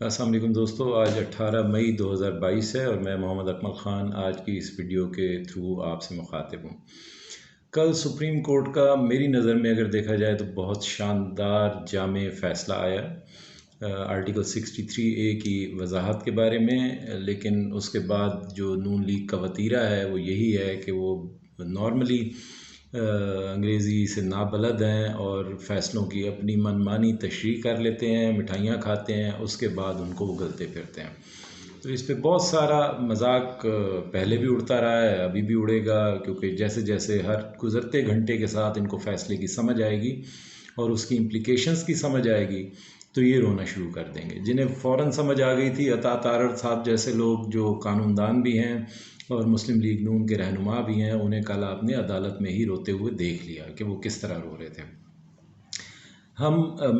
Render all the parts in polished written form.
अस्सलाम वालेकुम दोस्तों, आज 18 मई 2022 है और मैं मोहम्मद अकमल ख़ान आज की इस वीडियो के थ्रू आपसे मुखातिब हूँ। कल सुप्रीम कोर्ट का मेरी नज़र में अगर देखा जाए तो बहुत शानदार जामे फ़ैसला आया आर्टिकल 63A की वजाहत के बारे में। लेकिन उसके बाद जो नून लीग का वतीरा है वो यही है कि वो नॉर्मली अंग्रेज़ी से नाबलद हैं और फ़ैसलों की अपनी मनमानी तशरीह कर लेते हैं, मिठाइयाँ खाते हैं, उसके बाद उनको उगलते फिरते हैं। तो इस पे बहुत सारा मजाक पहले भी उड़ता रहा है, अभी भी उड़ेगा, क्योंकि जैसे जैसे हर गुज़रते घंटे के साथ इनको फ़ैसले की समझ आएगी और उसकी इम्प्लिकेशंस की समझ आएगी तो ये रोना शुरू कर देंगे। जिन्हें फ़ौरन समझ आ गई थी, अता तारड़ साहब जैसे लोग जो कानूनदान भी हैं और मुस्लिम लीग नून के रहनुमा भी हैं, उन्हें कल आपने अदालत में ही रोते हुए देख लिया कि वो किस तरह रो रहे थे।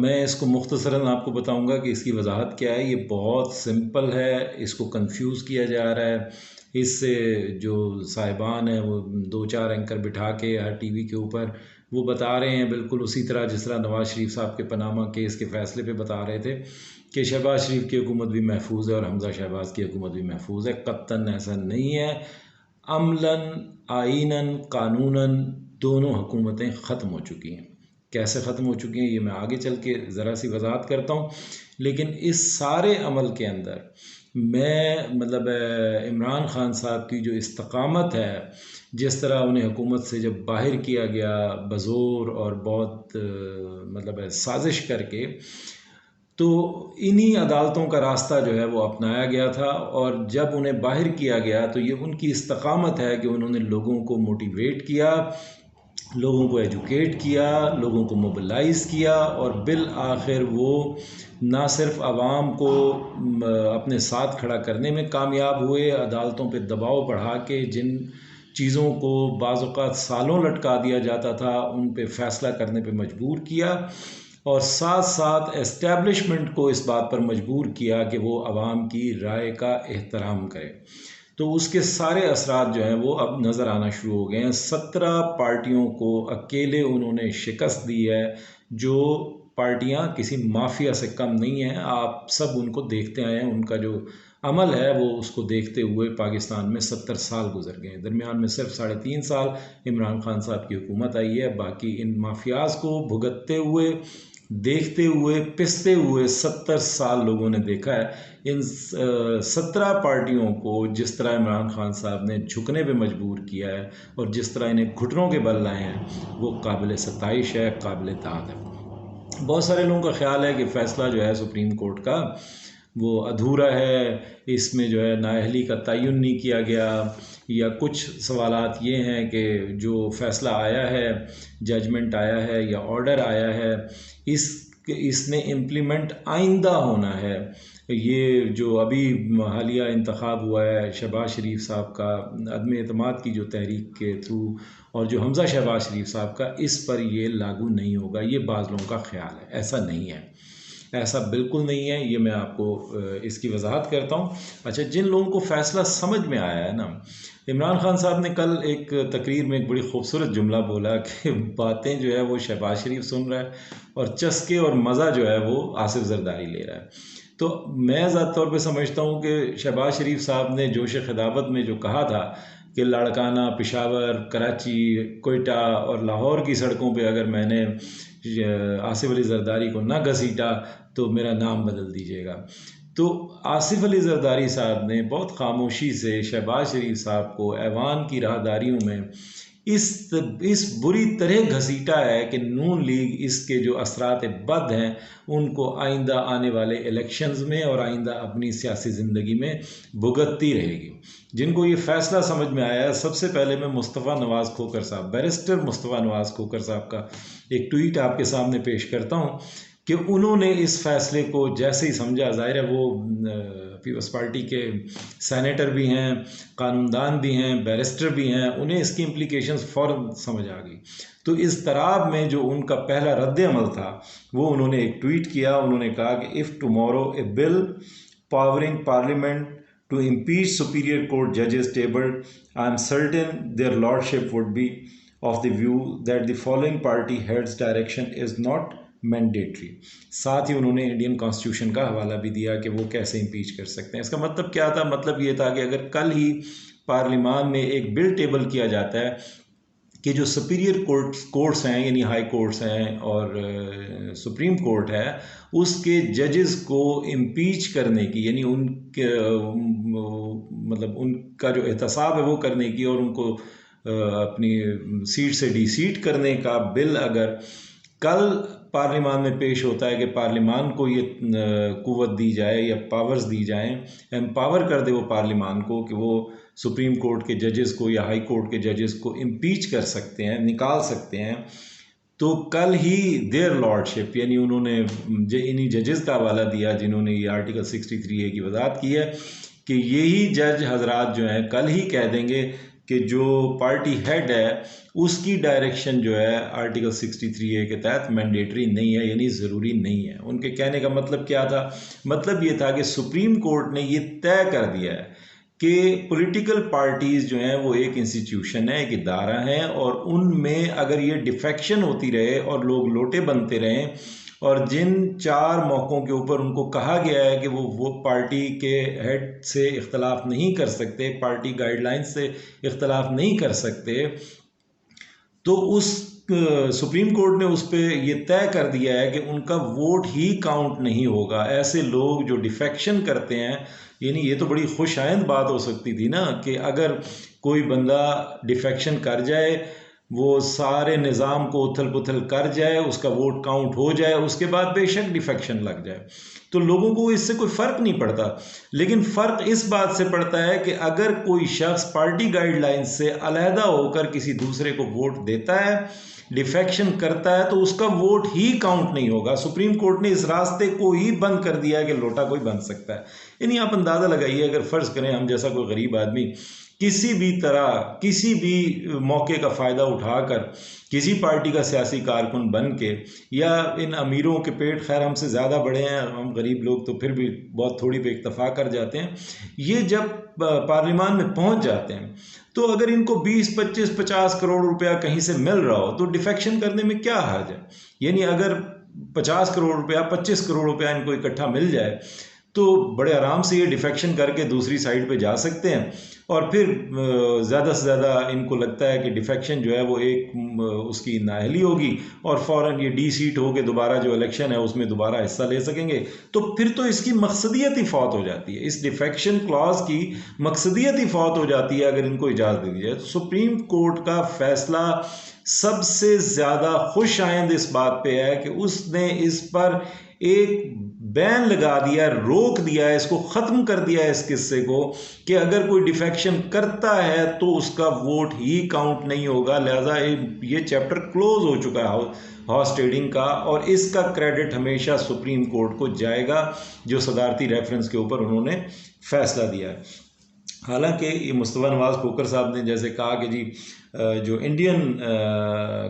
मैं इसको मुख्तसरन आपको बताऊंगा कि इसकी वजाहत क्या है। ये बहुत सिंपल है, इसको कंफ्यूज किया जा रहा है। इससे जो साहिबान हैं वो दो चार एंकर बिठा के हर टीवी के ऊपर वो बता रहे हैं, बिल्कुल उसी तरह जिस तरह नवाज़ शरीफ साहब के पनामा केस के फ़ैसले पे बता रहे थे कि शहबाज शरीफ की हुकूमत भी महफूज है और हमजा शहबाज की हुकूमत भी महफूज है। कत्तन ऐसा नहीं है। अमलन, आइनन, कानूनन दोनों हुकूमतें ख़त्म हो चुकी हैं। कैसे ख़त्म हो चुकी हैं ये मैं आगे चल के ज़रा सी वजाहत करता हूँ। लेकिन इस सारे अमल के अंदर मैं इमरान ख़ान साहब की जो इस्तकामत है, जिस तरह उन्हें हुकूमत से जब बाहर किया गया बज़ोर और बहुत साजिश करके, तो इन्हीं अदालतों का रास्ता जो है वो अपनाया गया था। और जब उन्हें बाहर किया गया तो ये उनकी इस्तकामत है कि उन्होंने लोगों को मोटिवेट किया, लोगों को एजुकेट किया, लोगों को मोबिलाइज़ किया और बिल आखिर वो ना सिर्फ आवाम को अपने साथ खड़ा करने में कामयाब हुए, अदालतों पे दबाव बढ़ा के जिन चीज़ों को बाज़ औक़ात सालों लटका दिया जाता था उन पे फ़ैसला करने पे मजबूर किया और साथ साथ एस्टेब्लिशमेंट को इस बात पर मजबूर किया कि वो आवाम की राय का एहतराम करे। तो उसके सारे असरात जो हैं वो अब नज़र आना शुरू हो गए हैं। 17 पार्टियों को अकेले उन्होंने शिकस्त दी है, जो पार्टियां किसी माफिया से कम नहीं हैं। आप सब उनको देखते आए हैं, उनका जो अमल है वो उसको देखते हुए पाकिस्तान में 70 साल गुजर गए। दरमियान में सिर्फ 3.5 साल इमरान खान साहब की हुकूमत आई है। बाकी इन माफियाज को भुगतते हुए, देखते हुए, पिसते हुए 70 साल लोगों ने देखा है। इन 17 पार्टियों को जिस तरह इमरान खान साहब ने झुकने पे मजबूर किया है और जिस तरह इन्हें घुटनों के बल लाए हैं वो काबिल सताइश है, काबिल दाद है। बहुत सारे लोगों का ख्याल है कि फ़ैसला जो है सुप्रीम कोर्ट का वो अधूरा है, इसमें जो है नाअहली का तयन नहीं किया गया, या कुछ सवालात ये हैं कि जो फ़ैसला आया है, जजमेंट आया है या ऑर्डर आया है, इसने इम्प्लीमेंट आइंदा होना है। ये जो अभी हालिया इंतखाब हुआ है शहबाज शरीफ साहब का, अदम एतमाद की जो तहरीक के थ्रू, और जो हमज़ा शहबाज शरीफ साहब का, इस पर ये लागू नहीं होगा। ये बाज़ लोगों का ख्याल है, ऐसा नहीं है, ऐसा बिल्कुल नहीं है। ये मैं आपको इसकी वजाहत करता हूँ। अच्छा, जिन लोगों को फ़ैसला समझ में आया है ना, इमरान खान साहब ने कल एक तकरीर में एक बड़ी खूबसूरत जुमला बोला कि बातें जो है वो शहबाज शरीफ सुन रहा है और चस्के और मज़ा जो है वो आसिफ जरदारी ले रहा है। तो मैं ज़ात तौर पे समझता हूँ कि शहबाज शरीफ साहब ने जोश खिदामत में जो कहा था कि लाड़काना, पेशावर, कराची, कोयटा और लाहौर की सड़कों पे अगर मैंने आसिफ अली जरदारी को ना घसीटा तो मेरा नाम बदल दीजिएगा। तो आसिफ अली जरदारी साहब ने बहुत खामोशी से शहबाज शरीफ साहब को ऐवान की राहदारियों में इस बुरी तरह घसीटा है कि नून लीग इसके जो असरात बद हैं उनको आइंदा आने वाले इलेक्शंस में और आइंदा अपनी सियासी ज़िंदगी में भुगतती रहेगी। जिनको ये फ़ैसला समझ में आया है, सबसे पहले मैं मुस्तफ़ा नवाज़ खोकर साहब, बैरिस्टर मुस्तफ़ा नवाज़ खोकर साहब का एक ट्वीट आपके सामने पेश करता हूँ कि उन्होंने इस फैसले को जैसे ही समझा, ज़ाहिर है वो पीपल्स पार्टी के सेनेटर भी हैं, कानूनदान भी हैं, बैरिस्टर भी हैं, उन्हें इसकी इम्प्लीकेशंस फ़ौरन समझ आ गई। तो इस तराब में जो उनका पहला रद्द अमल था वो उन्होंने एक ट्वीट किया। उन्होंने कहा कि if tomorrow A bill powering parliament to impeach superior court judges tabled, I am certain their lordship would be of the view that the following party heads direction is not mandatory. साथ ही उन्होंने Indian constitution का हवाला भी दिया कि वो कैसे impeach कर सकते हैं। इसका मतलब क्या था? मतलब ये था कि अगर कल ही पार्लियामान में एक बिल टेबल किया जाता है कि जो सुपीरियर कोर्ट्स हैं यानी हाई कोर्ट्स हैं और सुप्रीम कोर्ट है, उसके जजेस को इम्पीच करने की यानी उनके मतलब उनका जो एहतसाब है वो करने की और उनको अपनी सीट से डिसीट करने का बिल अगर कल पार्लियामान में पेश होता है कि पार्लियामान को ये कुव्वत दी जाए या पावर्स दी जाएं, एम्पावर कर दे वो पार्लियामान को कि वो सुप्रीम कोर्ट के जजेस को या हाई कोर्ट के जजेस को इम्पीच कर सकते हैं, निकाल सकते हैं, तो कल ही देयर लॉर्डशिप यानी उन्होंने इन्हीं जजेस का हवाला दिया जिन्होंने ये आर्टिकल 63A की वजाहत की है कि यही जज हजरात जो हैं कल ही कह देंगे कि जो पार्टी हेड है उसकी डायरेक्शन जो है आर्टिकल 63A के तहत मैंडेटरी नहीं है यानी ज़रूरी नहीं है। उनके कहने का मतलब क्या था? मतलब ये था कि सुप्रीम कोर्ट ने ये तय कर दिया है कि पॉलिटिकल पार्टीज़ जो हैं वो एक इंस्टीट्यूशन है, एक इदारा है, और उनमें अगर ये डिफेक्शन होती रहे और लोग लोटे बनते रहें और जिन 4 मौक़ों के ऊपर उनको कहा गया है कि वो पार्टी के हेड से इख्तलाफ नहीं कर सकते, पार्टी गाइडलाइन से इख्तलाफ नहीं कर सकते, तो उस सुप्रीम कोर्ट ने उस पर यह तय कर दिया है कि उनका वोट ही काउंट नहीं होगा। ऐसे लोग जो डिफेक्शन करते हैं, यानी ये तो बड़ी खुश आइंद बात हो सकती थी ना कि अगर कोई बंदा डिफेक्शन कर जाए, वो सारे निज़ाम को उथल पुथल कर जाए, उसका वोट काउंट हो जाए, उसके बाद बेशक डिफेक्शन लग जाए तो लोगों को इससे कोई फ़र्क नहीं पड़ता। लेकिन फ़र्क इस बात से पड़ता है कि अगर कोई शख्स पार्टी गाइडलाइन से अलहदा होकर किसी दूसरे को वोट देता है, डिफेक्शन करता है, तो उसका वोट ही काउंट नहीं होगा। सुप्रीम कोर्ट ने इस रास्ते को ही बंद कर दिया है कि लोटा कोई बन सकता है। यानी आप अंदाज़ा लगाइए, अगर फ़र्ज़ करें हम जैसा कोई गरीब आदमी किसी भी तरह किसी भी मौके का फ़ायदा उठाकर किसी पार्टी का सियासी कारकुन बन के, या इन अमीरों के पेट खैर हमसे ज़्यादा बड़े हैं, हम गरीब लोग तो फिर भी बहुत थोड़ी पे इक्तफ़ा कर जाते हैं, ये जब पार्लियामान में पहुंच जाते हैं तो अगर इनको 20, 25, 50 करोड़ रुपया कहीं से मिल रहा हो तो डिफेक्शन करने में क्या हर्ज है? यानी अगर 50 करोड़ रुपया, 25 करोड़ रुपया इनको इकट्ठा मिल जाए तो बड़े आराम से ये डिफेक्शन करके दूसरी साइड पे जा सकते हैं, और फिर ज़्यादा से ज़्यादा इनको लगता है कि डिफेक्शन जो है वो एक उसकी नाअहली होगी और फ़ौरन ये डी सीट हो के दोबारा जो इलेक्शन है उसमें दोबारा हिस्सा ले सकेंगे, तो फिर तो इसकी मकसदियत ही फौत हो जाती है। इस डिफेक्शन क्लॉज की मकसदियत ही फौत हो जाती है अगर इनको इजाज़त दे दी जाए। तो सुप्रीम कोर्ट का फैसला सबसे ज़्यादा खुश आइंद इस बात पे है कि उसने इस पर एक बैन लगा दिया, रोक दिया है, इसको ख़त्म कर दिया है इस किस्से को कि अगर कोई डिफेक्शन करता है तो उसका वोट ही काउंट नहीं होगा। लिहाजा ये चैप्टर क्लोज हो चुका है हॉर्स ट्रेडिंग का, और इसका क्रेडिट हमेशा सुप्रीम कोर्ट को जाएगा जो सदारती रेफरेंस के ऊपर उन्होंने फैसला दिया है। हालांकि ये मुस्तफ़ा नवाज़ खोखर साहब ने जैसे कहा कि जी जो इंडियन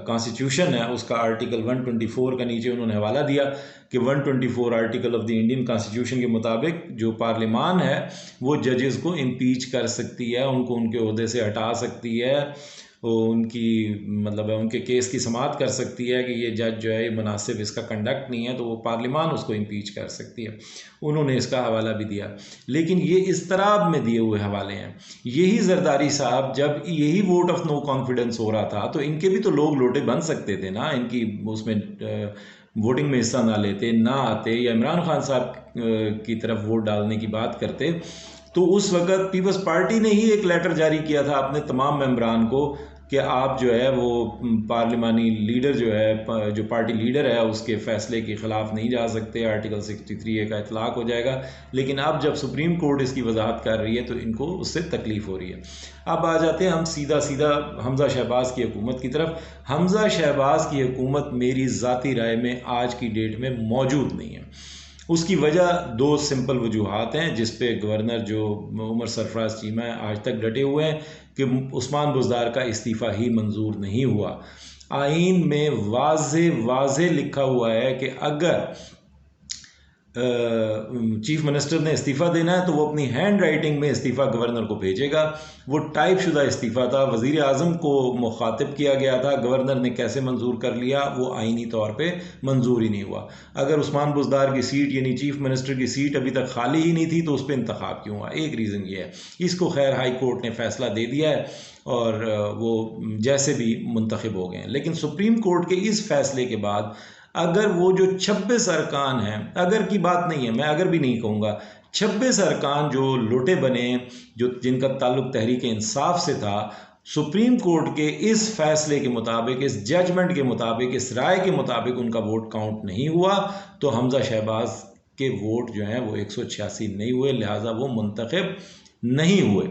कॉन्स्टिट्यूशन है उसका आर्टिकल 124 का नीचे उन्होंने हवाला दिया कि 124 article of the Indian constitution के मुताबिक जो पार्लियामान है वो जजेस को इम्पीच कर सकती है, उनको उनके ओहदे से हटा सकती है, वो उनकी मतलब उनके केस की समाअत कर सकती है कि ये जज जो है ये मुनासिब इसका कंडक्ट नहीं है, तो वो पार्लियामान उसको इम्पीच कर सकती है। उन्होंने इसका हवाला भी दिया, लेकिन ये इस्तराब में दिए हुए हवाले हैं। यही जरदारी साहब जब यही वोट ऑफ नो कॉन्फिडेंस हो रहा था तो इनके भी तो लोग लोटे बन सकते थे ना, इनकी उसमें वोटिंग में हिस्सा ना लेते, ना आते, या इमरान खान साहब की तरफ वोट डालने की बात करते, तो उस वक़्त पीपल्स पार्टी ने ही एक लेटर जारी किया था अपने तमाम मेंबरान को कि आप जो है वो पार्लिमानी लीडर जो है, जो पार्टी लीडर है, उसके फ़ैसले के ख़िलाफ़ नहीं जा सकते, आर्टिकल 63A का इतलाक़ हो जाएगा। लेकिन अब जब सुप्रीम कोर्ट इसकी वजाहत कर रही है तो इनको उससे तकलीफ़ हो रही है। अब आ जाते हैं हम सीधा हमज़ा शहबाज की हुकूमत की तरफ। हमज़ा शहबाज की हुकूमत मेरी ज़ाती राय में आज की डेट में मौजूद नहीं है। उसकी वजह 2 सिंपल वजूहात हैं जिस पे गवर्नर जो उमर सरफराज चीमा है आज तक डटे हुए हैं कि उस्मान बुज़दार का इस्तीफ़ा ही मंजूर नहीं हुआ। आइन में वाज़े लिखा हुआ है कि अगर चीफ मिनिस्टर ने इस्तीफ़ा देना है तो वो अपनी हैंड राइटिंग में इस्तीफ़ा गवर्नर को भेजेगा। वो टाइप शुदा इस्तीफ़ा था, वज़ीर आज़म को मुखातिब किया गया था, गवर्नर ने कैसे मंजूर कर लिया, वो आइनी तौर पे मंजूर ही नहीं हुआ। अगर उस्मान बुज़दार की सीट यानी चीफ मिनिस्टर की सीट अभी तक खाली ही नहीं थी तो उस पर इंतखाब क्यों हुआ? एक रीज़न ये है। इसको खैर हाई कोर्ट ने फैसला दे दिया है और वो जैसे भी मुंतखब हो गए हैं। लेकिन सुप्रीम कोर्ट के इस फैसले के बाद अगर वो जो 26 अरकान हैं, अगर की बात नहीं है, मैं अगर भी नहीं कहूँगा, 26 अरकान जो लोटे बने, जो जिनका ताल्लुक तहरीक इंसाफ से था, सुप्रीम कोर्ट के इस फैसले के मुताबिक, इस जजमेंट के मुताबिक, इस राय के मुताबिक उनका वोट काउंट नहीं हुआ, तो हमजा शहबाज के वोट जो हैं वो 186 नहीं हुए, लिहाजा वो मुंतखब नहीं हुए।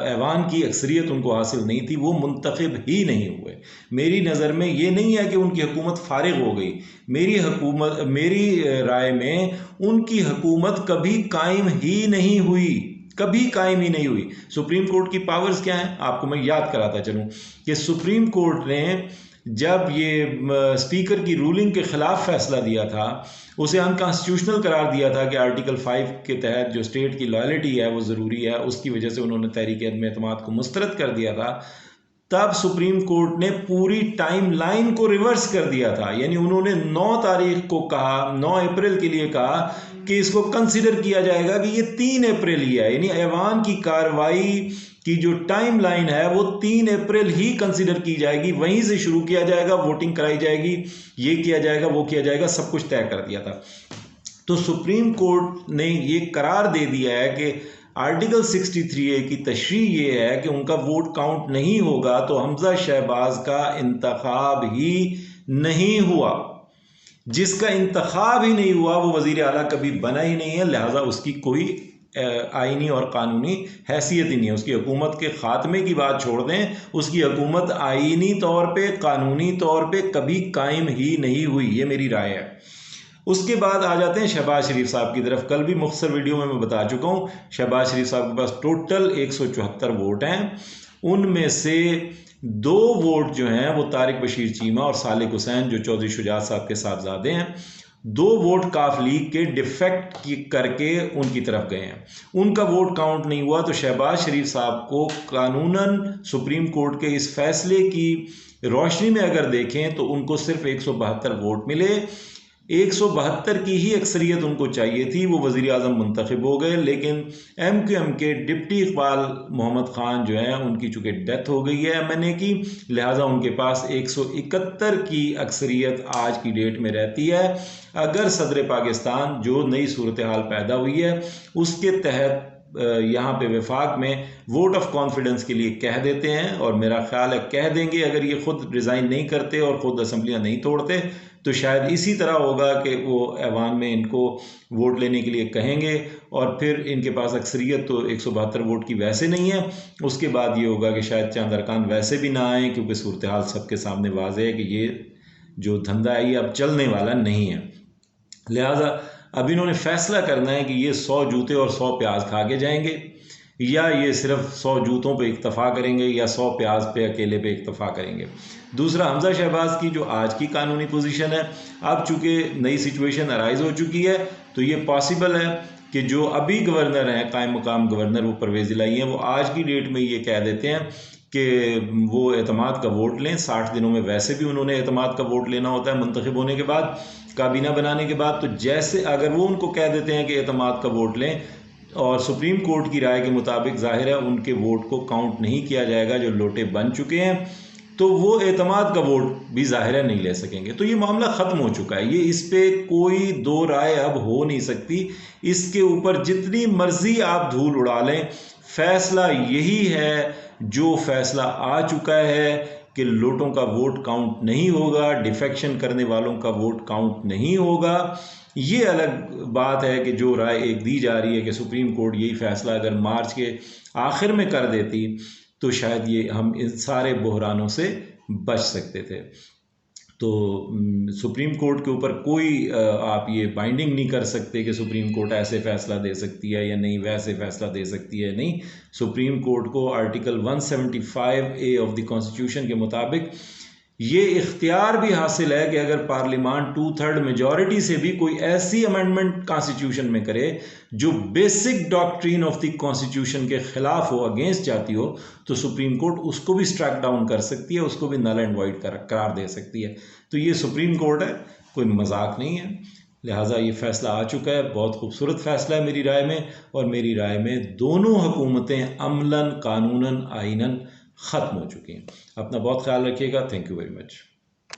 ऐवान की अक्सरियत उनको हासिल नहीं थी, वो मुंतखब ही नहीं हुए। मेरी नज़र में ये नहीं है कि उनकी हुकूमत फारिग हो गई। मेरी राय में उनकी हुकूमत कभी कायम ही नहीं हुई, कभी कायम ही नहीं हुई। सुप्रीम कोर्ट की पावर्स क्या हैं, आपको मैं याद कराता चलूँ कि सुप्रीम कोर्ट ने जब ये स्पीकर की रूलिंग के ख़िलाफ़ फैसला दिया था, उसे अनकॉन्स्टिट्यूशनल करार दिया था कि आर्टिकल 5 के तहत जो स्टेट की लॉयल्टी है वो ज़रूरी है, उसकी वजह से उन्होंने तहरीक अदम एतमाद को मुस्तरद कर दिया था। तब सुप्रीम कोर्ट ने पूरी टाइम लाइन को रिवर्स कर दिया था, यानी उन्होंने 9 तारीख को कहा, 9 अप्रैल के लिए कहा कि इसको कंसिडर किया जाएगा कि ये 3 अप्रैल ही है, यानी ऐवान की कार्रवाई की जो टाइम लाइन है वो 3 अप्रैल ही कंसिडर की जाएगी, वहीं से शुरू किया जाएगा, वोटिंग कराई जाएगी, ये किया जाएगा, वो किया जाएगा, सब कुछ तय कर दिया था। तो सुप्रीम कोर्ट ने ये करार दे दिया है कि आर्टिकल 63A की तशरीह ये है कि उनका वोट काउंट नहीं होगा तो हमजा शहबाज का इंतखाब ही नहीं हुआ। जिसका इंतखाब ही नहीं हुआ वो वज़ीर आला कभी बना ही नहीं है, लिहाजा उसकी कोई आइनी और कानूनी हैसियत ही नहीं है। उसकी हुकूमत के ख़ात्मे की बात छोड़ दें, उसकी हुकूमत आइनी तौर पे, कानूनी तौर पे कभी कायम ही नहीं हुई, ये मेरी राय है। उसके बाद आ जाते हैं शहबाज शरीफ साहब की तरफ। कल भी मुख्तसर वीडियो में मैं बता चुका हूँ, शहबाज शरीफ साहब के पास टोटल 174 वोट हैं। उनमें से 2 वोट जो हैं वो तारिक बशीर चीमा और सालिक हुसैन जो चौधरी शुजात साहब के साहबजादे हैं, 2 वोट काफ लीग के डिफेक्ट की करके उनकी तरफ गए हैं। उनका वोट काउंट नहीं हुआ तो शहबाज शरीफ साहब को कानूनन सुप्रीम कोर्ट के इस फैसले की रोशनी में अगर देखें तो उनको सिर्फ 172 वोट मिले। 172 की ही अक्सरियत उनको चाहिए थी, वो वज़ीर आज़म मुंतखब हो गए। लेकिन MQM के डिप्टी इकबाल मोहम्मद ख़ान जो हैं उनकी चूँकि डेथ हो गई है MNA की, लिहाजा उनके पास 171 की अक्सरियत आज की डेट में रहती है। अगर सदर पाकिस्तान जो नई सूरत हाल पैदा हुई है उसके तहत यहाँ पे वफाक में वोट ऑफ कॉन्फिडेंस के लिए कह देते हैं, और मेरा ख्याल है कह देंगे, अगर ये खुद रिज़ाइन नहीं करते और ख़ुद असम्बलियाँ नहीं तोड़ते तो शायद इसी तरह होगा कि वो ऐवान में इनको वोट लेने के लिए कहेंगे और फिर इनके पास अक्सरियत तो 172 वोट की वैसे नहीं है। उसके बाद ये होगा कि शायद चंद अरकान वैसे भी ना आए, क्योंकि सूरत हाल सबके सामने वाज़ेह है कि ये जो धंधा है ये अब चलने वाला नहीं है। लिहाजा अब इन्होंने फैसला करना है कि ये 100 जूते और 100 प्याज खा के जाएंगे, या ये सिर्फ 100 जूतों पे इक्तफ़ा करेंगे या 100 प्याज पे अकेले पे इक्तफ़ा करेंगे। दूसरा, हमजा शहबाज की जो आज की कानूनी पोजीशन है, अब चूँकि नई सिचुएशन अराइज़ हो चुकी है तो ये पॉसिबल है कि जो अभी गवर्नर हैं, कायम मुकाम गवर्नर, वो परवेज़ इलाही हैं, वो आज की डेट में ये कह देते हैं कि वो एतमाद का वोट लें। 60 दिनों में वैसे भी उन्होंने एतमाद का वोट लेना होता है मुंतखब होने के बाद, काबीना बनाने के बाद। तो जैसे अगर वो उनको कह देते हैं कि एतमाद का वोट लें, और सुप्रीम कोर्ट की राय के मुताबिक ज़ाहिर है उनके वोट को काउंट नहीं किया जाएगा जो लोटे बन चुके हैं, तो वो एतमाद का वोट भी ज़ाहिर है नहीं ले सकेंगे। तो ये मामला ख़त्म हो चुका है, ये इस पे कोई दो राय अब हो नहीं सकती। इसके ऊपर जितनी मर्जी आप धूल उड़ा लें, फैसला यही है जो फैसला आ चुका है कि लोटों का वोट काउंट नहीं होगा, डिफेक्शन करने वालों का वोट काउंट नहीं होगा। ये अलग बात है कि जो राय एक दी जा रही है कि सुप्रीम कोर्ट यही फैसला अगर मार्च के आखिर में कर देती तो शायद ये हम इन सारे बहरानों से बच सकते थे। तो सुप्रीम कोर्ट के ऊपर कोई आप ये बाइंडिंग नहीं कर सकते कि सुप्रीम कोर्ट ऐसे फैसला दे सकती है या नहीं, वैसे फैसला दे सकती है नहीं। सुप्रीम कोर्ट को article 175A of the constitution के मुताबिक ये इख्तियार भी हासिल है कि अगर पार्लियामान 2/3 मेजॉरिटी से भी कोई ऐसी अमेंडमेंट कॉन्स्टिट्यूशन में करे जो basic doctrine of the constitution के खिलाफ हो, अगेंस्ट जाती हो, तो सुप्रीम कोर्ट उसको भी स्ट्राइक डाउन कर सकती है, उसको भी नल एंड वाइड करार दे सकती है। तो ये सुप्रीम कोर्ट है, कोई मजाक नहीं है। लिहाजा ये फैसला आ चुका है, बहुत खूबसूरत फैसला है मेरी राय में, और मेरी राय में दोनों हुकूमतें अमलन, कानूनन, आइनन ख़त्म हो चुकी हैं। अपना बहुत ख्याल रखिएगा। Thank you very much.